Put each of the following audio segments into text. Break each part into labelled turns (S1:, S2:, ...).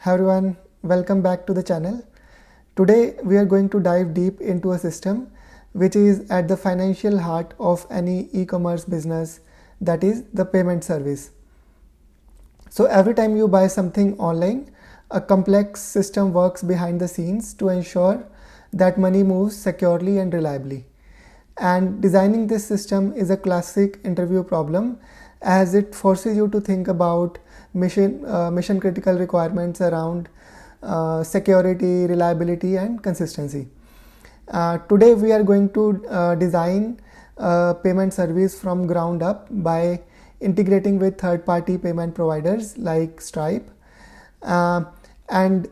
S1: Hi everyone, welcome back to the channel. Today we are going to dive deep into a system which is at the financial heart of any e-commerce business, that is the payment service. So every time you buy something online, a complex system works behind the scenes to ensure that money moves securely and reliably. And designing this system is a classic interview problem, as it forces you to think about mission critical requirements around security, reliability, and consistency. Today we are going to design a payment service from ground up by integrating with third-party payment providers like Stripe. And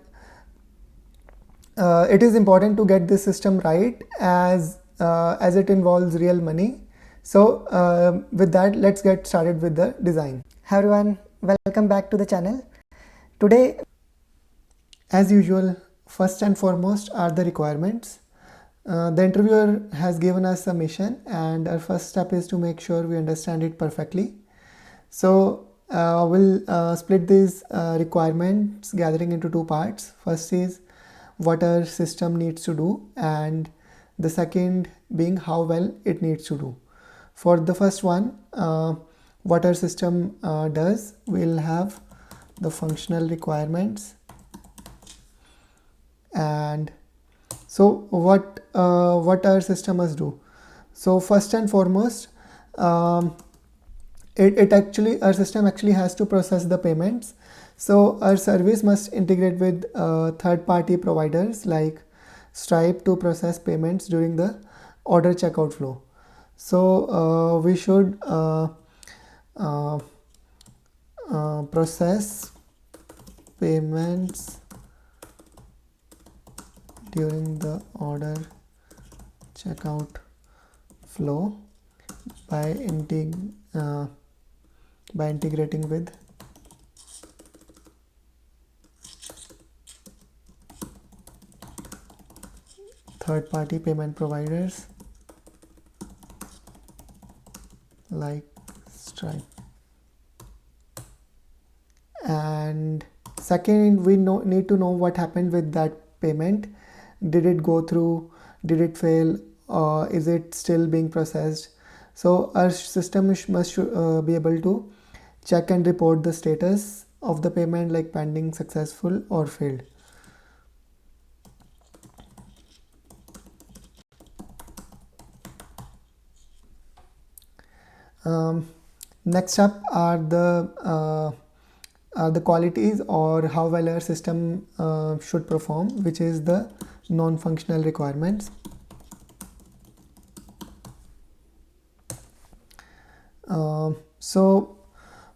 S1: it is important to get this system right as it involves real money. So with that, let's get started with the design. Hi everyone, welcome back to the channel. Today, as usual, first and foremost are the requirements. The interviewer has given us a mission, and our first step is to make sure we understand it perfectly. So we'll split these requirements gathering into two parts. First is what our system needs to do, and the second being how well it needs to do. For the first one, what our system does, we'll have the functional requirements. And so what our system must do. So first and foremost, our system actually has to process the payments. So our service must integrate with third-party providers like Stripe to process payments during the order checkout flow. So we should process payments during the order checkout flow by integrating with third-party payment providers like Stripe. And second, we need to know what happened with that payment. Did it go through? Did it fail? Or is it still being processed? So our system must be able to check and report the status of the payment, like pending, successful, or failed. Next up are the qualities, or how well our system should perform, which is the non-functional requirements. So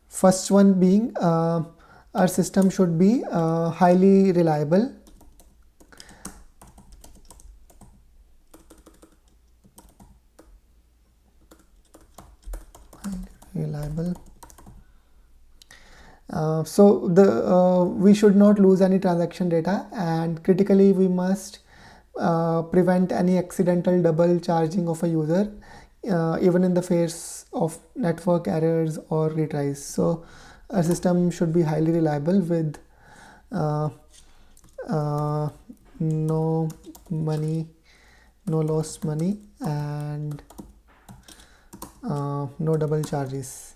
S1: first one being our system should be highly reliable. So we should not lose any transaction data, and critically we must prevent any accidental double charging of a user, even in the face of network errors or retries. So our system should be highly reliable with no lost money, and no double charges.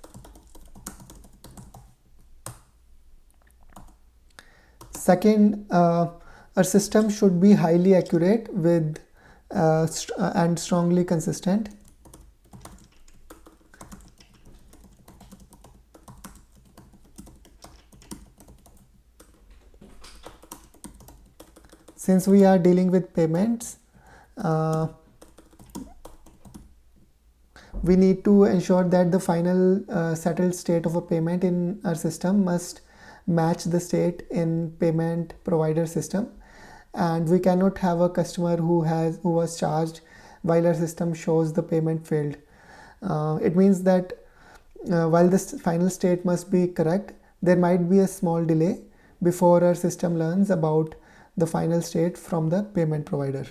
S1: Second, our system should be highly accurate with and strongly consistent. Since we are dealing with payments, we need to ensure that the final settled state of a payment in our system must match the state in payment provider system, and we cannot have a customer who was charged while our system shows the payment failed. It means that while this final state must be correct, there might be a small delay before our system learns about the final state from the payment provider.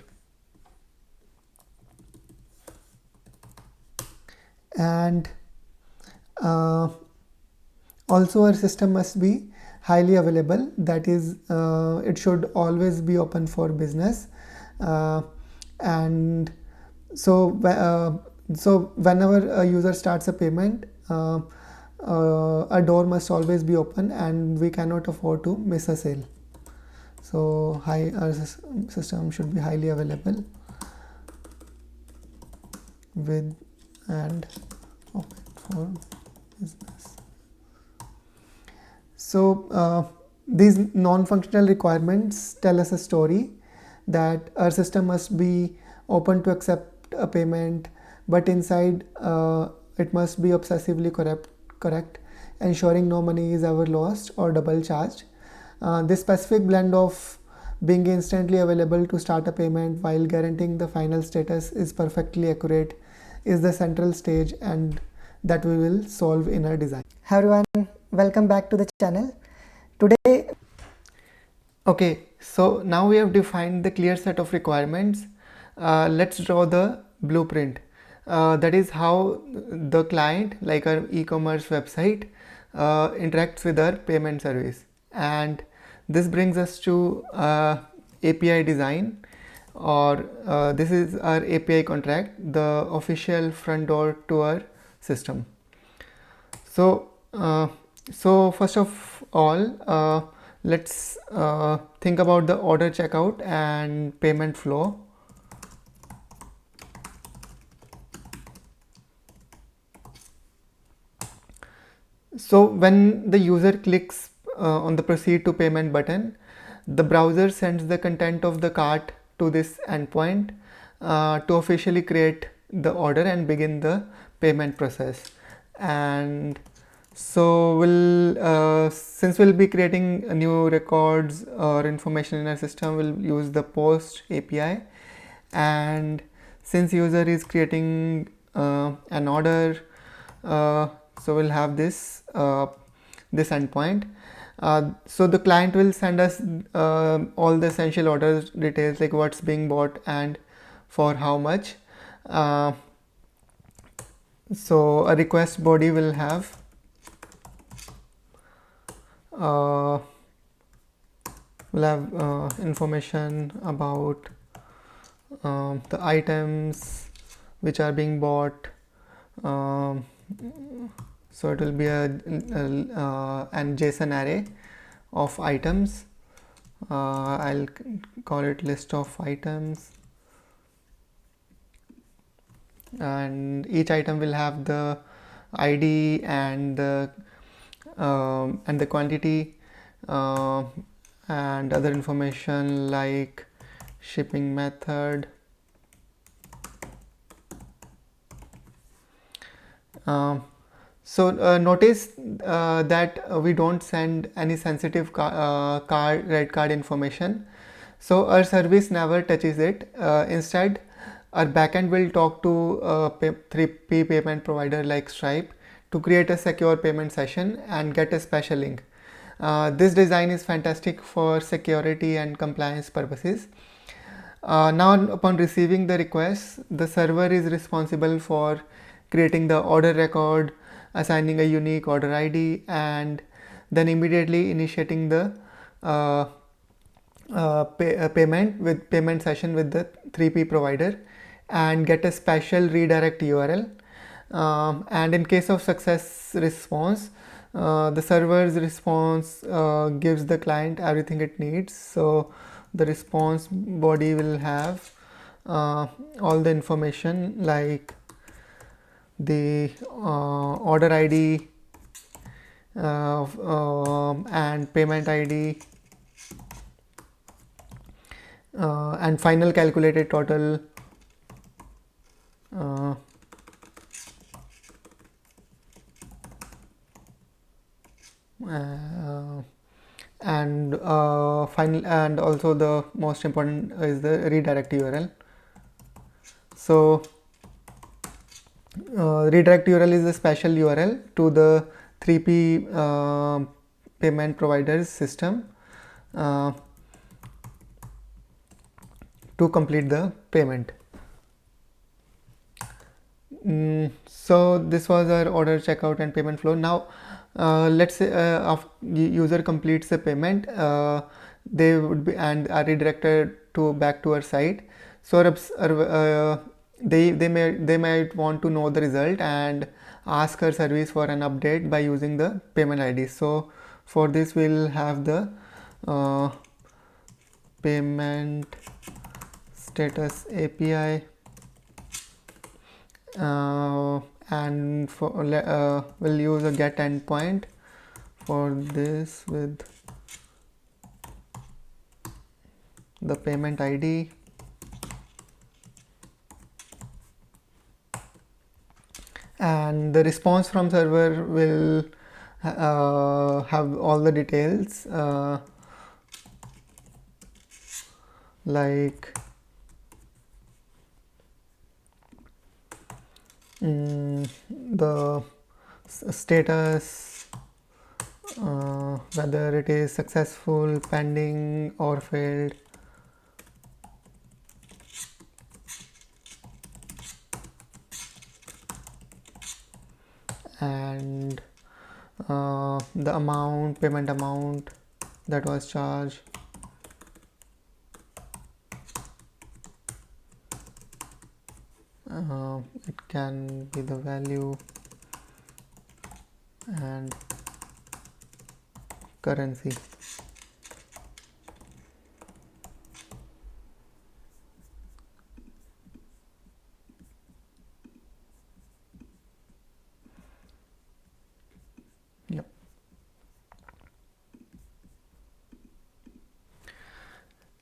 S1: And also our system must be highly available, that is it should always be open for business, and so whenever a user starts a payment, a door must always be open and we cannot afford to miss a sale. So our system should be highly available with and open for business. So these non-functional requirements tell us a story that our system must be open to accept a payment, but inside it must be obsessively correct, ensuring no money is ever lost or double charged. This specific blend of being instantly available to start a payment while guaranteeing the final status is perfectly accurate is the central stage, and that we will solve in our design. Hi everyone, welcome back to the channel. Today, okay, so now we have defined the clear set of requirements. Let's draw the blueprint. That is how the client, like our e-commerce website, interacts with our payment service. And this brings us to API design, or this is our API contract, the official front door to our system. So first of all, let's think about the order checkout and payment flow. So when the user clicks on the proceed to payment button, the browser sends the content of the cart to this endpoint to officially create the order and begin the payment process. And so since we'll be creating new records or information in our system, we'll use the post API. And since user is creating an order, so we'll have this endpoint. So the client will send us all the essential order details, like what's being bought and for how much. So a request body will have information about the items which are being bought. So it will be an JSON array of items. I'll call it list of items, and each item will have the ID and the quantity and other information like shipping method. So notice that we don't send any sensitive credit card information. So our service never touches it. Instead, our backend will talk to a 3P payment provider like Stripe to create a secure payment session and get a special link. This design is fantastic for security and compliance purposes. Now, upon receiving the request, the server is responsible for creating the order record, assigning a unique order ID, and then immediately initiating the payment session with the 3P provider and get a special redirect URL. And in case of success response, the server's response gives the client everything it needs. So the response body will have all the information like the order ID and payment ID and final calculated total, and final, and also the most important is the redirect URL. So redirect URL is a special URL to the 3P payment provider's system to complete the payment. So this was our order checkout and payment flow. Now let's say user completes the payment, they would be and are redirected to back to our site. So they might want to know the result and ask our service for an update by using the payment ID. So for this we'll have the payment status API, and we'll use a get endpoint for this with the payment ID, and the response from server will have all the details, like the status, whether it is successful, pending or failed, and the payment amount that was charged, it can be the value and currency. Yep.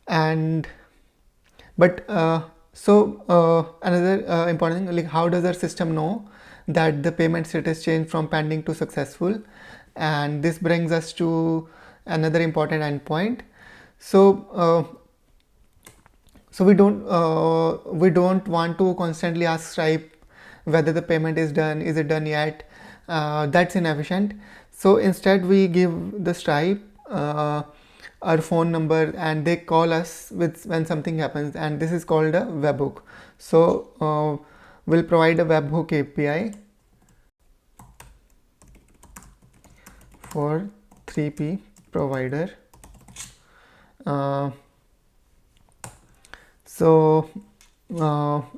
S1: And but another important thing, like how does our system know that the payment status changed from pending to successful? And this brings us to another important endpoint. So we don't want to constantly ask Stripe whether the payment is done, is it done yet? That's inefficient. So instead we give the Stripe our phone number and they call us when something happens, and this is called a webhook. So we'll provide a webhook API for 3P provider. So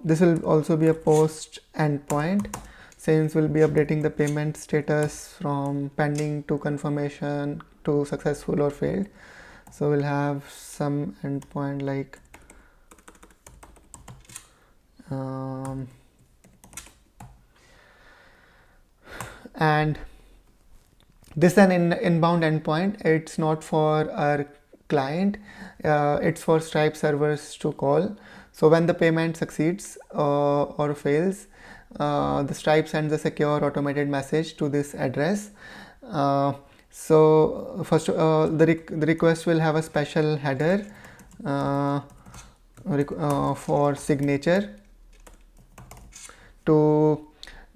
S1: this will also be a post endpoint, since we'll be updating the payment status from pending to confirmation to successful or failed. So we'll have some endpoint like and this is an inbound endpoint. It's not for our client, it's for Stripe servers to call. So when the payment succeeds or fails, the Stripe sends a secure automated message to this address. So first the request will have a special header for signature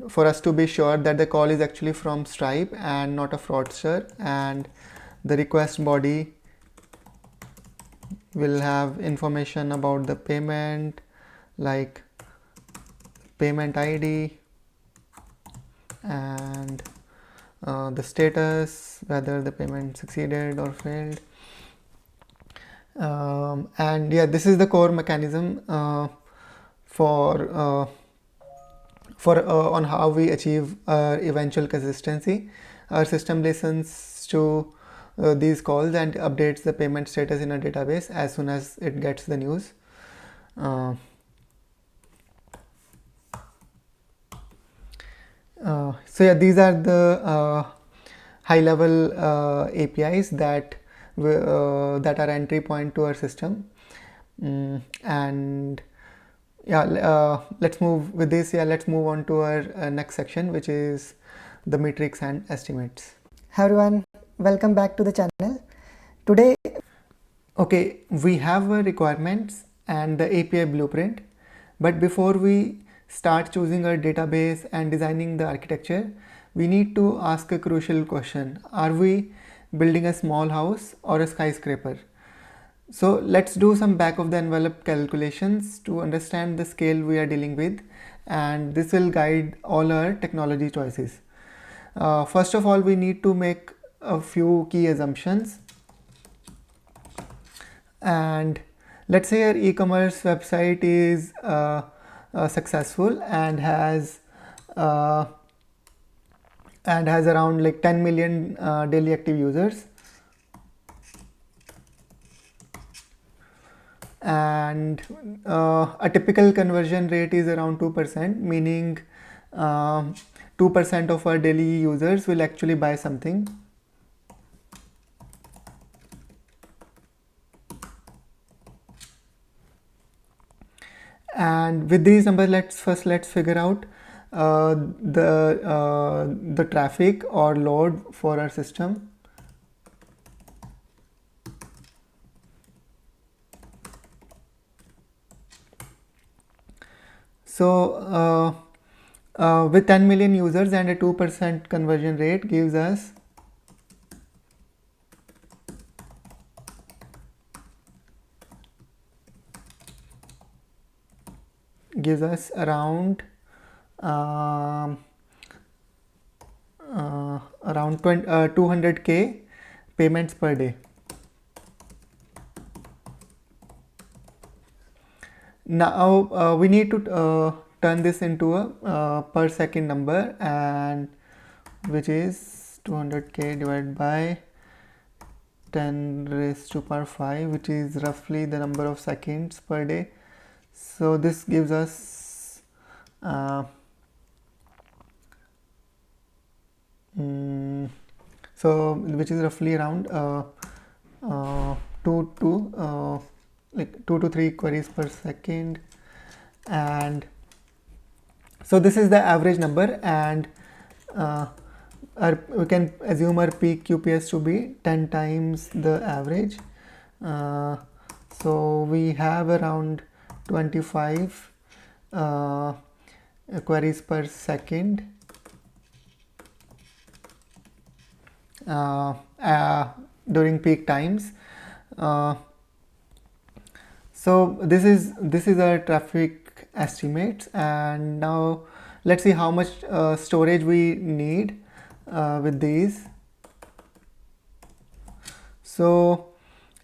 S1: for us to be sure that the call is actually from Stripe and not a fraudster. And the request body will have information about the payment, like payment ID and the status, whether the payment succeeded or failed. And yeah, this is the core mechanism for on how we achieve eventual consistency. Our system listens to these calls and updates the payment status in a database as soon as it gets the news. So yeah, these are the high-level APIs that are entry point to our system. And yeah, let's move with this. Yeah, let's move on to our next section, which is the metrics and estimates.
S2: Hi everyone, welcome back to the channel. Today,
S1: okay, we have our requirements and the API blueprint, but before we start choosing our database and designing the architecture, we need to ask a crucial question: are we building a small house or a skyscraper? So let's do some back of the envelope calculations to understand the scale we are dealing with, and this will guide all our technology choices. First of all, we need to make a few key assumptions. And let's say your e-commerce website is successful and has around like 10 million daily active users, and a typical conversion rate is around 2%, meaning 2% of our daily users will actually buy something. And with these numbers, let's figure out the traffic or load for our system. So with 10 million users and a 2% conversion rate gives us around around 200k payments per day. Now we need to turn this into a per second number, and which is 200k divided by 10 raised to power 5, which is roughly the number of seconds per day. So this gives us so which is roughly around 2 to 3 queries per second. And so this is the average number, and we can assume our peak QPS to be 10 times the average. So we have around 25 queries per second during peak times. So this is our traffic estimates, and now let's see how much storage we need with these. So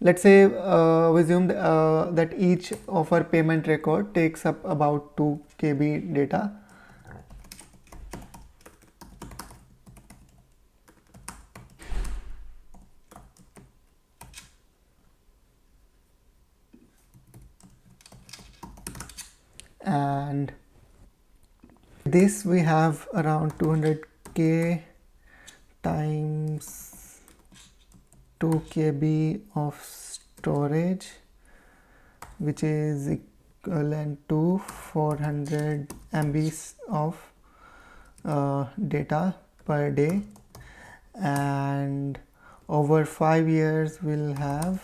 S1: let's say we assume that each of our payment record takes up about 2 KB data. And this we have around 200k times 2 KB of storage, which is equivalent to 400 MBs of data per day, and over 5 years we'll have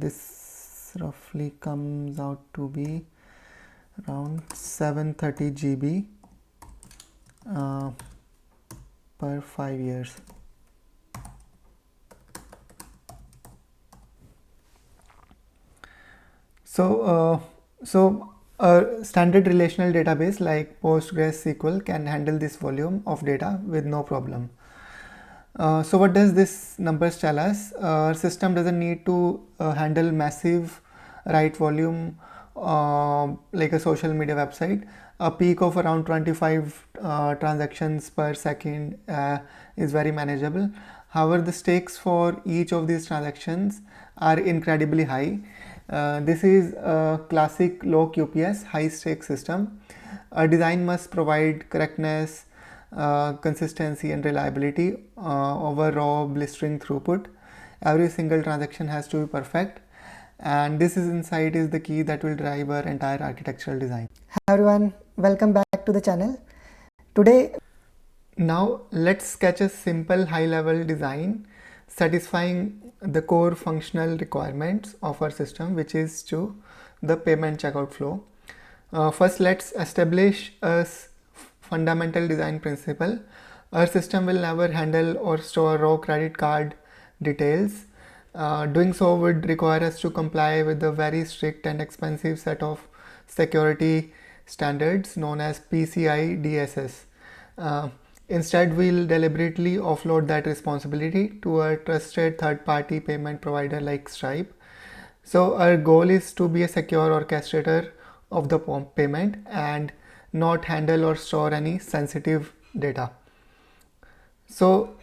S1: this roughly comes out to be around 730 GB per 5 years. So a standard relational database like PostgreSQL can handle this volume of data with no problem. So what does this numbers tell us? Our system doesn't need to handle massive write volume like a social media website. A peak of around 25 transactions per second is very manageable. However, the stakes for each of these transactions are incredibly high. This is a classic low QPS, high stake system. A design must provide correctness, consistency and reliability over raw blistering throughput. Every single transaction has to be perfect, and this insight is the key that will drive our entire architectural design.
S2: Hi everyone, welcome back to the channel. Today,
S1: now let's sketch a simple high-level design satisfying the core functional requirements of our system, which is to the payment checkout flow. First, let's establish a fundamental design principle. Our system will never handle or store raw credit card details. Doing so would require us to comply with a very strict and expensive set of security standards known as PCI DSS. Instead, we'll deliberately offload that responsibility to a trusted third-party payment provider like Stripe. So our goal is to be a secure orchestrator of the payment and not handle or store any sensitive data. So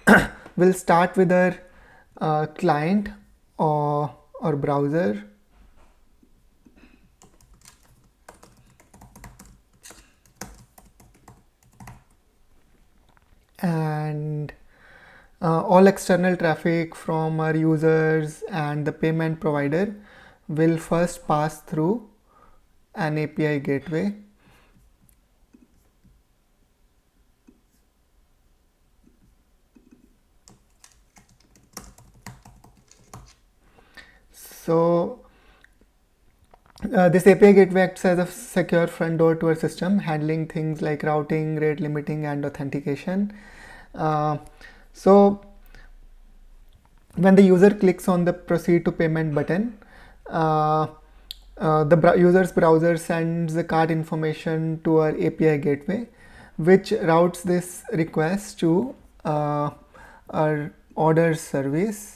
S1: we'll start with our client or browser, and all external traffic from our users and the payment provider will first pass through an API gateway. So this API gateway acts as a secure front door to our system, handling things like routing, rate limiting, and authentication. So when the user clicks on the proceed to payment button, the user's browser sends the card information to our API gateway, which routes this request to our order service.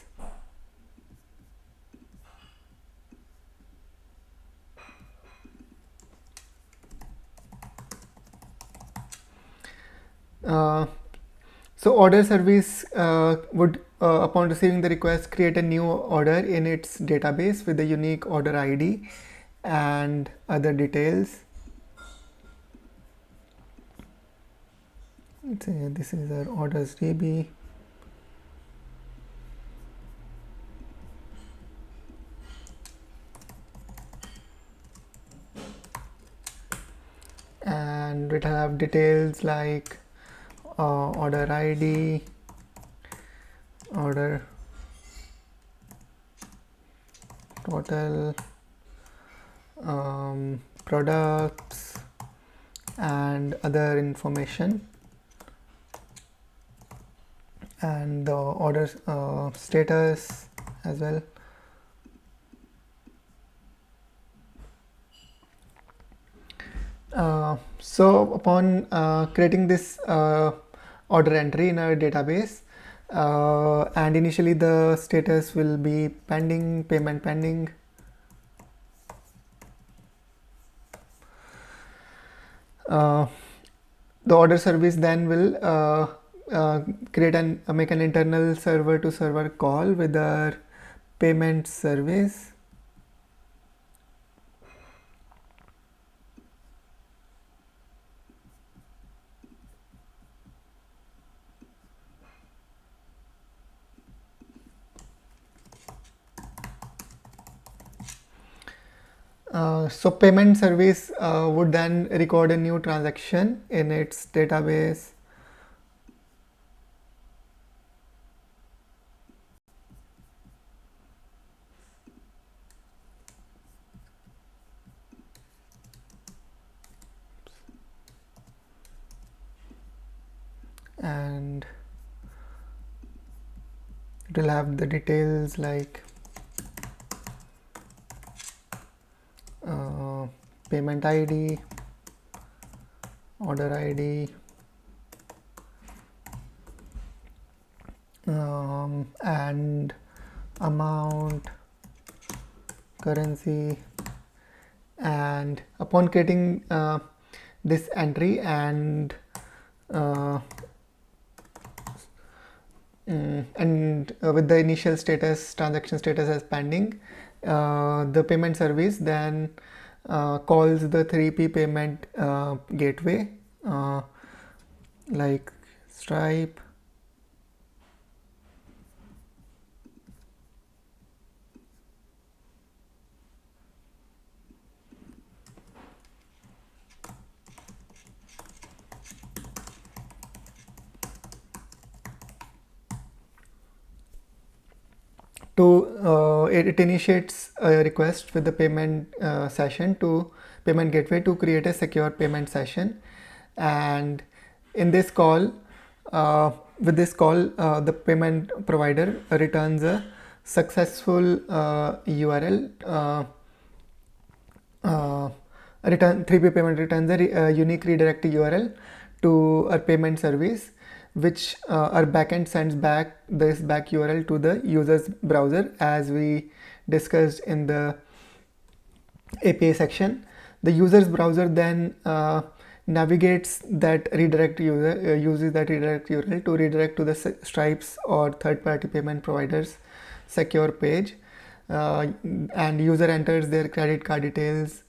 S1: So order service would, upon receiving the request, create a new order in its database with a unique order ID and other details. Let's say this is our orders DB. And it will have details like order ID, order total, products, and other information, and the order status as well. So upon creating this order entry in our database, and initially the status will be pending, payment pending. The order service then will make an internal server to server call with our payment service. So payment service would then record a new transaction in its database. And it will have the details like payment ID, order ID, and amount, currency. And upon creating this entry and with the initial status, transaction status as pending, the payment service then calls the 3P payment gateway like Stripe, it initiates a request with the payment session to payment gateway to create a secure payment session. And in this call, the payment provider returns a successful URL 3P payment returns a unique redirect URL to our payment service, which our backend sends back this back URL to the user's browser, as we discussed in the API section. The user's browser then navigates that redirect user uses that redirect URL to redirect to the Stripe's or third-party payment providers secure page, and user enters their credit card details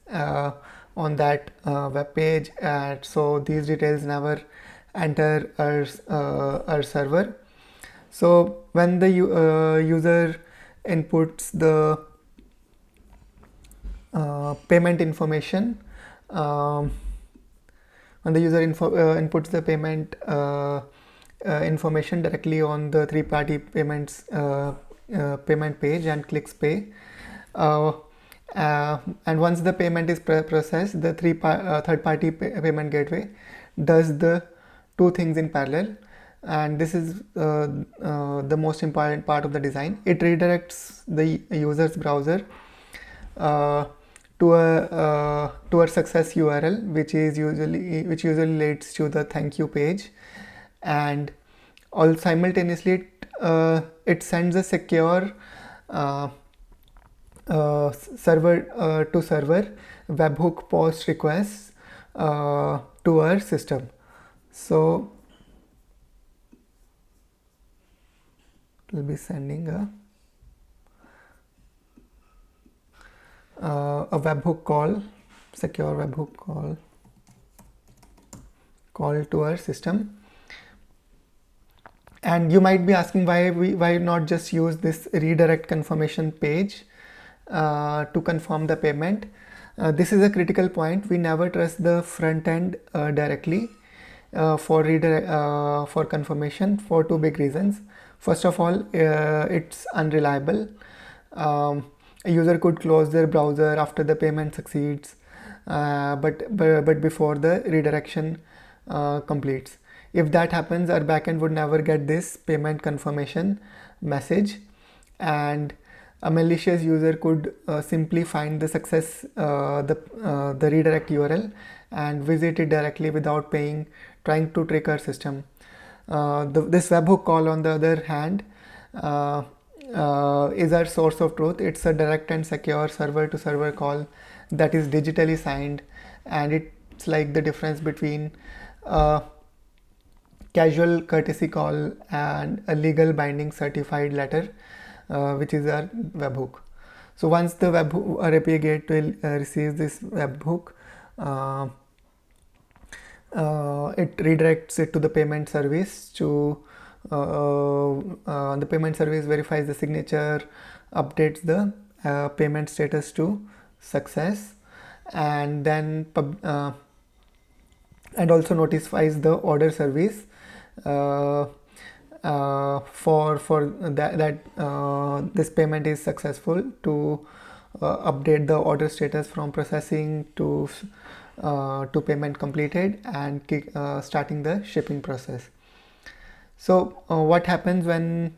S1: on that web page, and so these details never enter our server. So when the user inputs the payment information, when the user inputs the payment information directly on the three-party payments payment page and clicks pay, and once the payment is processed, the third-party payment gateway does the two things in parallel, and this is the most important part of the design. It redirects the user's browser to a success URL, which usually leads to the thank you page, and all simultaneously it sends a secure server to server webhook post requests to our system. So it will be sending a webhook call, secure webhook call to our system. And you might be asking why not just use this redirect confirmation page to confirm the payment. This is a critical point. We never trust the front end directly for confirmation for two big reasons. First of all, it's unreliable. A user could close their browser after the payment succeeds, but before the redirection completes. If that happens, our backend would never get this payment confirmation message, and a malicious user could simply find the success the redirect URL and visit it directly without trying to trick our system. This webhook call, on the other hand, is our source of truth. It's a direct and secure server to server call that is digitally signed, and it's like the difference between casual courtesy call and a legal binding certified letter, which is our webhook. So once the our API gateway receives this webhook, it redirects it to the payment service. The payment service verifies the signature, updates the payment status to success, and then and also notifies the order service for that this payment is successful, to update the order status from processing to payment completed and starting the shipping process. So what happens when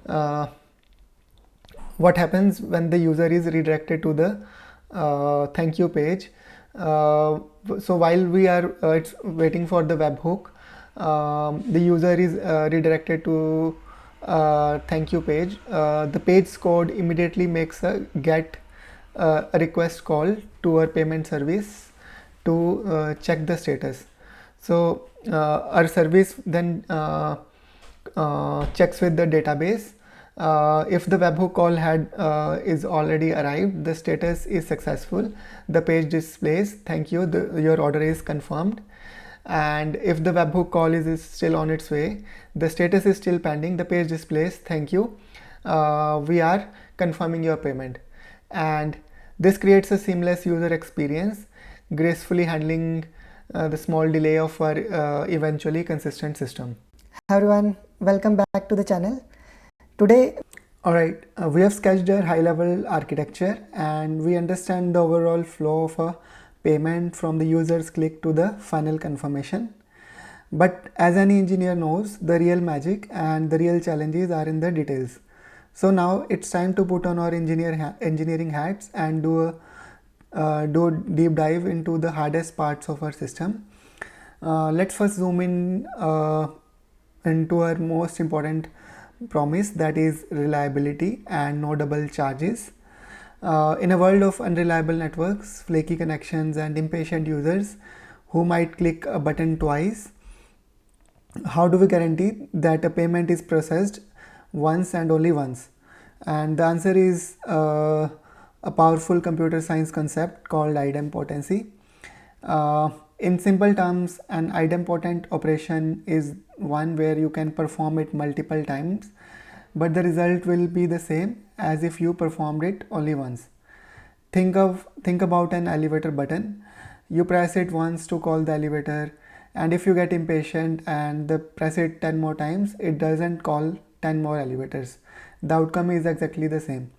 S1: the user is redirected to the thank you page? So while we are it's waiting for the webhook, the user is redirected to thank you page. The page code immediately makes a get a request call to our payment service to check the status. So our service then checks with the database. If the webhook call is already arrived, the status is successful. The page displays thank you, your order is confirmed. And if the webhook call is still on its way, the status is still pending, the page displays thank you, we are confirming your payment. And this creates a seamless user experience, gracefully handling the small delay of our eventually consistent system.
S2: Hi everyone, welcome back to the channel. Today,
S1: alright, we have sketched a high-level architecture, and we understand the overall flow of a payment from the user's click to the final confirmation. But as any engineer knows, the real magic and the real challenges are in the details. So now it's time to put on our engineering hats and do do deep dive into the hardest parts of our system. Let's first zoom in into our most important promise, that is reliability and no double charges. In a world of unreliable networks, flaky connections, and impatient users who might click a button twice, how do we guarantee that a payment is processed once and only once? And the answer is a powerful computer science concept called idempotency. In simple terms, an idempotent operation is one where you can perform it multiple times, but the result will be the same as if you performed it only once. Think about an elevator button. You press it once to call the elevator, and if you get impatient and press it 10 more times, it doesn't call 10 more elevators. The outcome is exactly the same.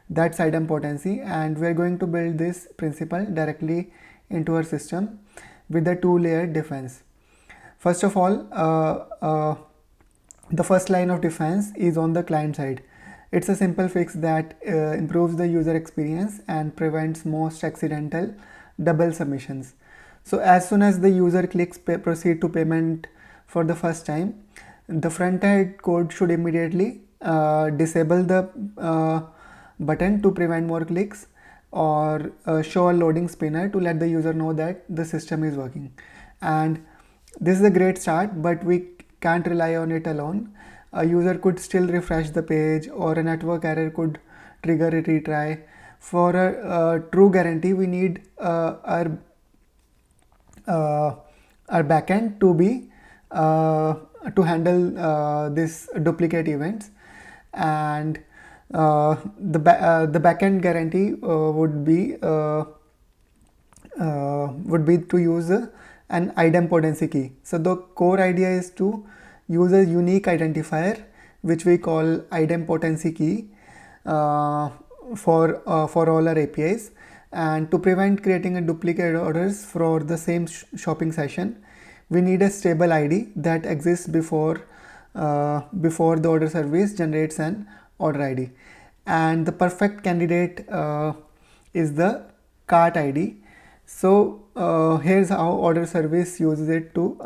S1: That's idempotency, and we're going to build this principle directly into our system with the two-layered defense. First of all, the first line of defense is on the client side. It's a simple fix that improves the user experience and prevents most accidental double submissions. So as soon as the user clicks proceed to payment for the first time, the front-end code should immediately disable the button to prevent more clicks, or show a loading spinner to let the user know that the system is working. And this is a great start, but we can't rely on it alone. A user could still refresh the page, or a network error could trigger a retry. For a true guarantee, we need our backend to be to handle this duplicate events, and the backend guarantee would be to use an idempotency key. So the core idea is to use a unique identifier, which we call idempotency key, for all our APIs, and to prevent creating a duplicate orders for the same shopping session, we need a stable ID that exists before the order service generates an order ID. And the perfect candidate is the cart ID. So here's how order service uses it to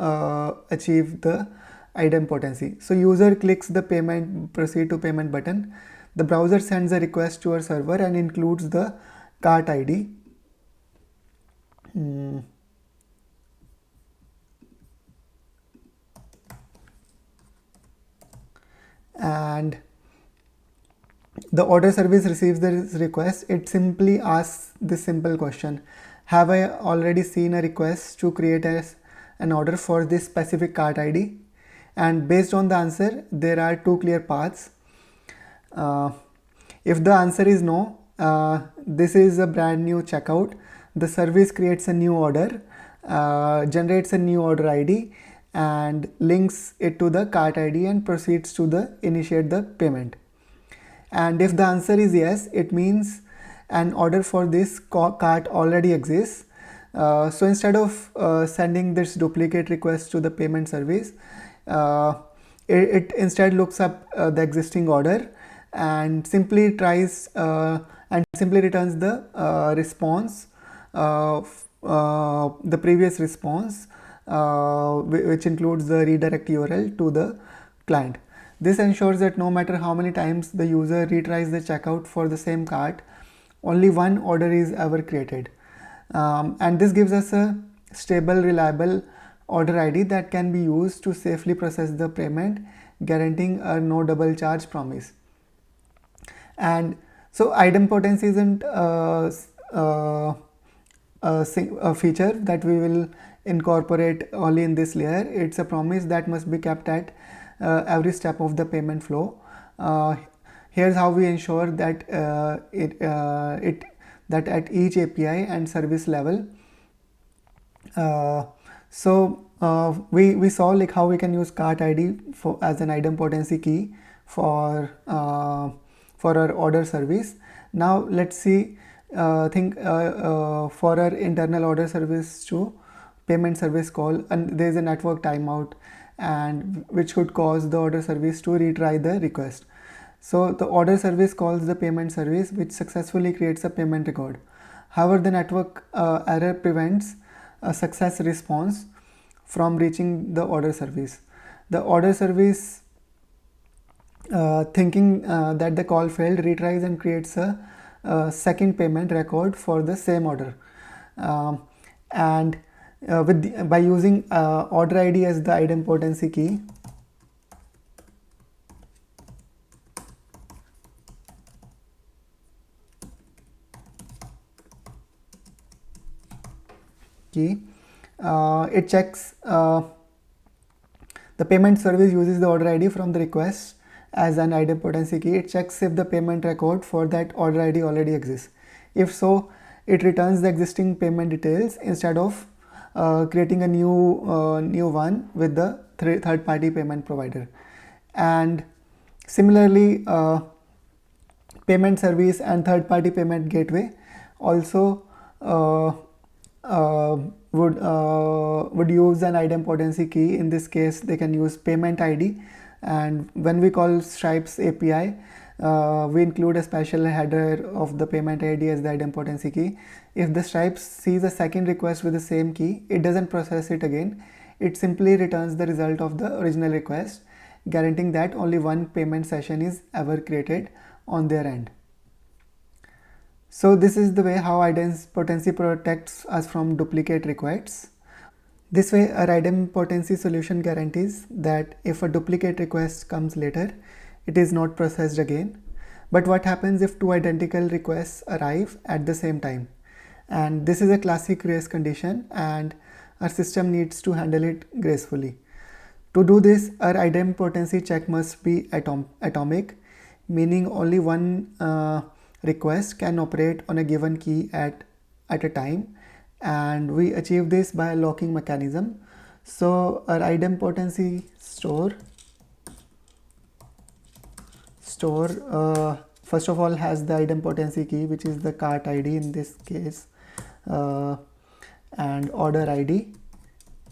S1: achieve the idempotency. So user clicks the proceed to payment button. The browser sends a request to our server and includes the cart ID. And the order service receives the request. It simply asks this simple question: have I already seen a request to create an order for this specific cart ID? And based on the answer, there are two clear paths. If the answer is no, this is a brand new checkout. The service creates a new order, generates a new order ID, and links it to the cart ID and proceeds to initiate the payment. And if the answer is yes, it means an order for this cart already exists. So instead of sending this duplicate request to the payment service, it instead looks up the existing order and simply returns the response, the previous response, which includes the redirect URL to the client. This ensures that no matter how many times the user retries the checkout for the same cart, only one order is ever created. And this gives us a stable, reliable order ID that can be used to safely process the payment, guaranteeing a no double charge promise. And so idempotency isn't a feature that we will incorporate only in this layer. It's a promise that must be kept at every step of the payment flow. Here's how we ensure that that at each API and service level. We saw like how we can use cart ID as an idempotency key for our order service. Now let's see for our internal order service to payment service call, and there is a network timeout, and which could cause the order service to retry the request. So the order service calls the payment service, which successfully creates a payment record. However, the network error prevents a success response from reaching the order service. The order service, thinking that the call failed, retries and creates a second payment record for the same order. And by using order ID as the idempotency key, it checks the payment service uses the order ID from the request as an idempotency key. It checks if the payment record for that order ID already exists. If so, it returns the existing payment details instead of creating a new one with the third-party payment provider. And similarly, payment service and third-party payment gateway also would use an idempotency key. In this case, they can use payment ID, and when we call Stripe's API, we include a special header of the payment ID as the idempotency key. If the Stripe sees a second request with the same key, it doesn't process it again. It simply returns the result of the original request, guaranteeing that only one payment session is ever created on their end. So this is the way how idempotency protects us from duplicate requests. This way, our idempotency solution guarantees that if a duplicate request comes later, it is not processed again. But what happens if two identical requests arrive at the same time? And this is a classic race condition, and our system needs to handle it gracefully. To do this, our idempotency check must be atomic, meaning only one request can operate on a given key at a time, and we achieve this by a locking mechanism. So our idempotency store first of all has the idempotency key, which is the cart ID in this case, and order ID,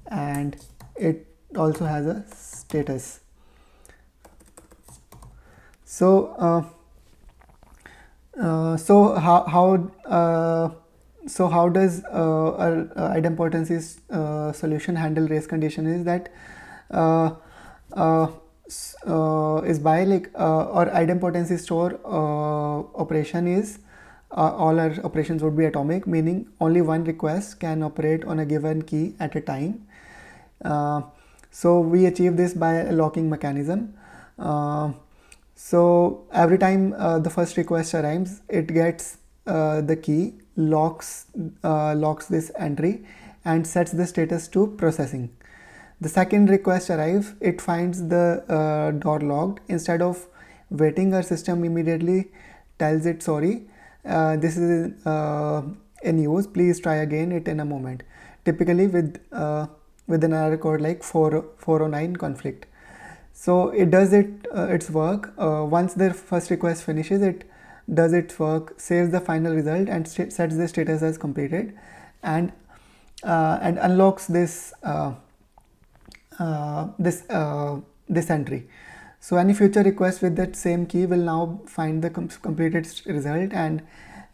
S1: and it also has a status. So how does our idempotency solution handle race condition is that is by our idempotency store operation is all our operations would be atomic, meaning only one request can operate on a given key at a time. So we achieve this by a locking mechanism. So every time the first request arrives, it gets the key, locks this entry and sets the status to processing. The second request arrives, it finds the door locked. Instead of waiting, our system immediately tells it, sorry, this is in use, please try again it in a moment, typically with an error code like 409 conflict. So it does its work. Once the first request finishes, it does its work, saves the final result and sets the status as completed, and unlocks this entry. So any future request with that same key will now find the completed result and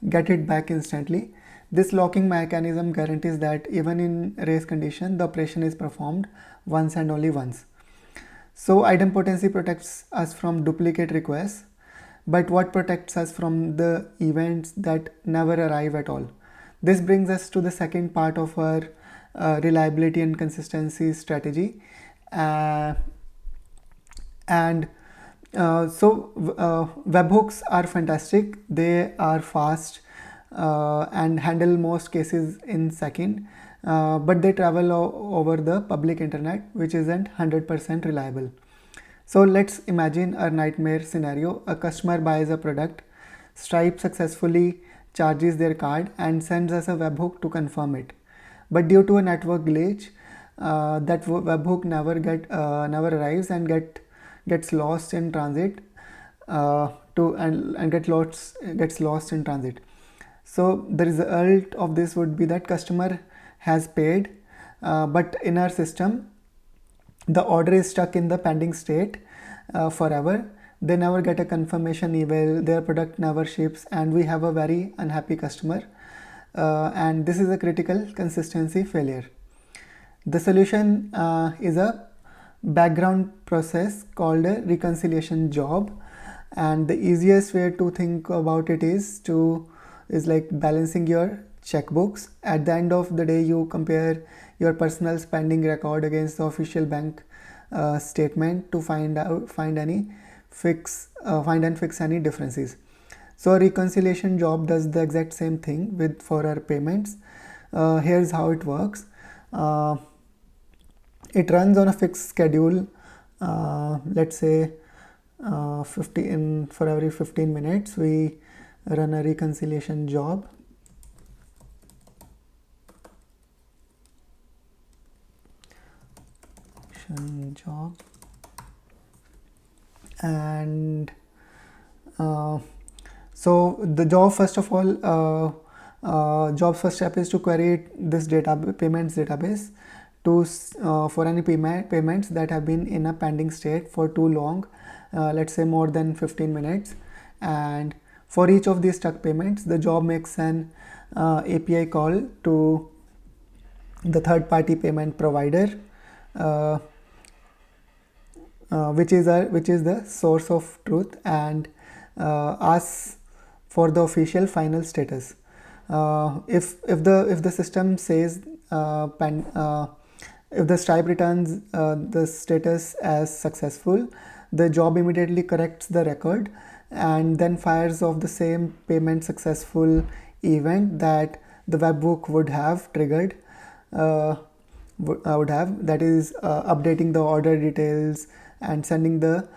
S1: get it back instantly. This locking mechanism guarantees that even in race condition, the operation is performed once and only once. So idempotency protects us from duplicate requests, but what protects us from the events that never arrive at all? This brings us to the second part of our reliability and consistency strategy. Webhooks are fantastic. They are fast and handle most cases in second, but they travel over the public internet, which isn't 100% reliable. So let's imagine a nightmare scenario. A customer buys a product, Stripe successfully charges their card and sends us a webhook to confirm it. But due to a network glitch, that webhook never arrives and gets lost in transit gets lost in transit. So the result of this would be that customer has paid, but in our system the order is stuck in the pending state forever. They never get a confirmation email, their product never ships, and we have a very unhappy customer. and this is a critical consistency failure. The solution is a background process called a reconciliation job, and the easiest way to think about it is like balancing your checkbooks. At the end of the day, you compare your personal spending record against the official bank statement to find and fix any differences. So a reconciliation job does the exact same thing with for our payments. Here's how it works. It runs on a fixed schedule. Let's say 15 for every 15 minutes we run a reconciliation job. Job and so the job first of all job's first step is to query this payments database to for any payments that have been in a pending state for too long, let's say more than 15 minutes. And for each of these stuck payments, the job makes an API call to the third party payment provider, which is the source of truth, and asks for the official final status. If the system says if the Stripe returns the status as successful, the job immediately corrects the record and then fires off the same payment successful event that the webhook would have triggered. That is updating the order details and sending the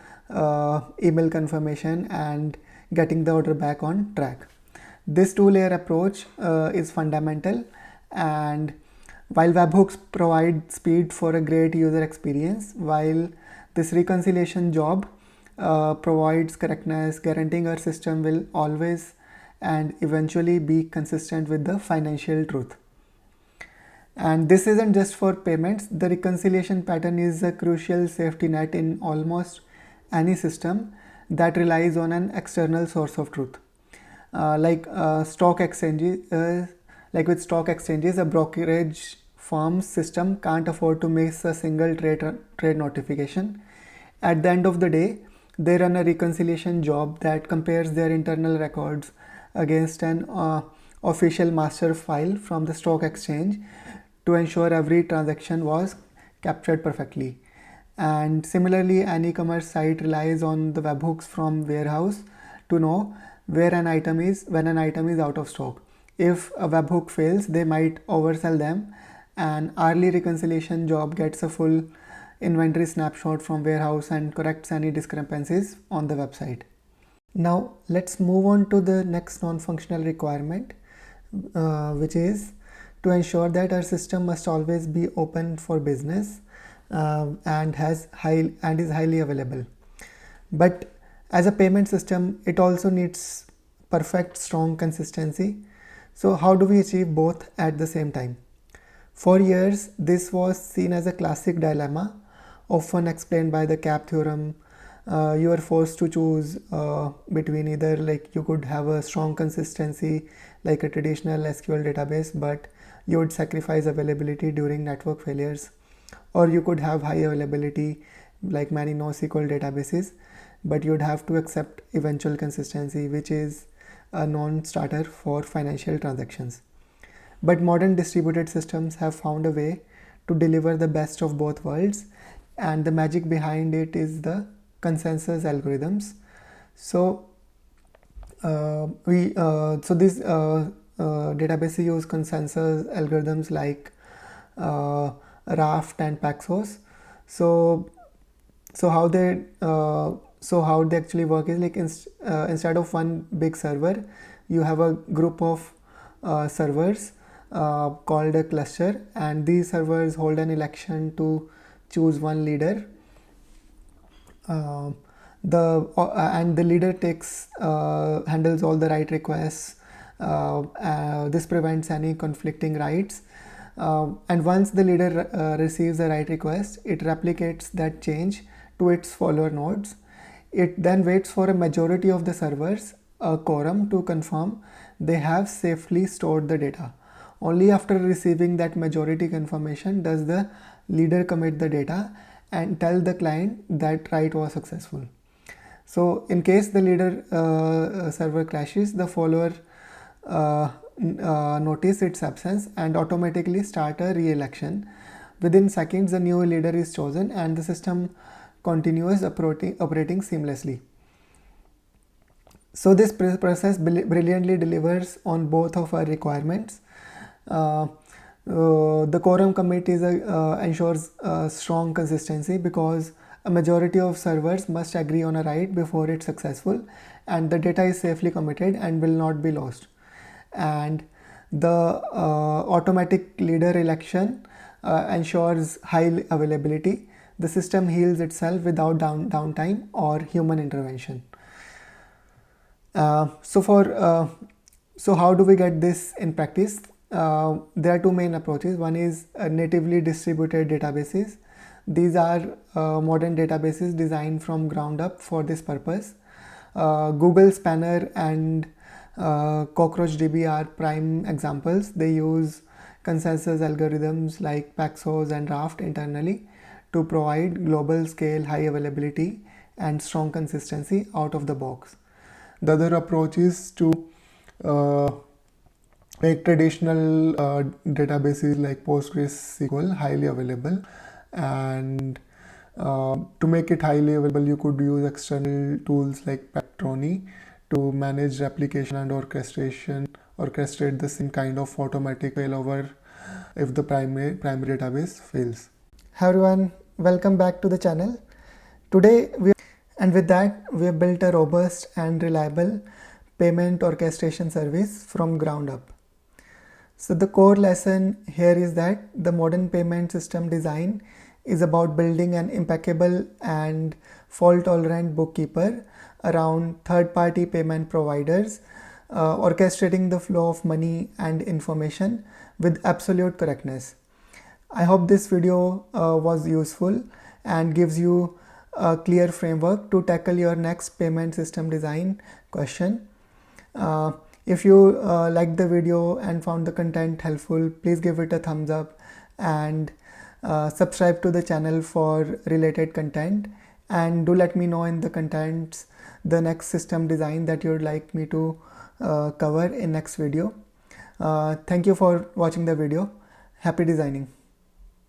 S1: email confirmation and getting the order back on track. This two-layer approach is fundamental, and while webhooks provide speed for a great user experience, while this reconciliation job provides correctness, guaranteeing our system will always and eventually be consistent with the financial truth. And this isn't just for payments. The reconciliation pattern is a crucial safety net in almost any system that relies on an external source of truth. Like with stock exchanges, a brokerage firm's system can't afford to miss a single trade notification. At the end of the day, they run a reconciliation job that compares their internal records against an official master file from the stock exchange to ensure every transaction was captured perfectly. And similarly, an e-commerce site relies on the webhooks from warehouse to know when an item is out of stock. If a webhook fails, they might oversell them. An hourly reconciliation job gets a full inventory snapshot from warehouse and corrects any discrepancies on the website. Now let's move on to the next non-functional requirement, which is to ensure that our system must always be open for business and is highly available. But as a payment system, it also needs perfect, strong consistency. So how do we achieve both at the same time? For years, this was seen as a classic dilemma, often explained by the CAP theorem. You are forced to choose between either, like, you could have a strong consistency like a traditional SQL database, but you would sacrifice availability during network failures, or you could have high availability like many NoSQL databases, but you'd have to accept eventual consistency, which is a non-starter for financial transactions. But modern distributed systems have found a way to deliver the best of both worlds, and the magic behind it is the consensus algorithms. So these databases use consensus algorithms like Raft and Paxos. So how they actually work is like instead of one big server, you have a group of servers called a cluster, and these servers hold an election to choose one leader. And the leader handles all the write requests. This prevents any conflicting writes. And once the leader receives a write request, it replicates that change to its follower nodes. It then waits for a majority of the servers a quorum to confirm they have safely stored the data. Only after receiving that majority confirmation does the leader commit the data and tell the client that write was successful. So in case the leader server crashes, the follower notice its absence and automatically start a re-election. Within seconds, the new leader is chosen and the system continues operating seamlessly. So this process brilliantly delivers on both of our requirements. The quorum commit ensures strong consistency because a majority of servers must agree on a write before it's successful, and the data is safely committed and will not be lost. And the automatic leader election ensures high availability. The system heals itself without downtime or human intervention. So how do we get this in practice? There are two main approaches. One is natively distributed databases. These are modern databases designed from ground up for this purpose. Google Spanner and CockroachDB are prime examples. They use consensus algorithms like Paxos and Raft internally to provide global scale, high availability, and strong consistency out of the box. The other approach is to make traditional databases like PostgreSQL highly available, and to make it highly available you could use external tools like Patroni to manage replication and orchestrate the same kind of automatic failover if the primary database fails.
S2: Hi everyone, welcome back to the channel. Today we have built a robust and reliable payment orchestration service from ground up. So the core lesson here is that the modern payment system design is about building an impeccable and fault-tolerant bookkeeper around third-party payment providers, orchestrating the flow of money and information with absolute correctness. I hope this video was useful and gives you a clear framework to tackle your next payment system design question. If you liked the video and found the content helpful, please give it a thumbs up and subscribe to the channel for related content, and do let me know in the contents the next system design that you would like me to cover in next video. Thank you for watching the video. Happy designing.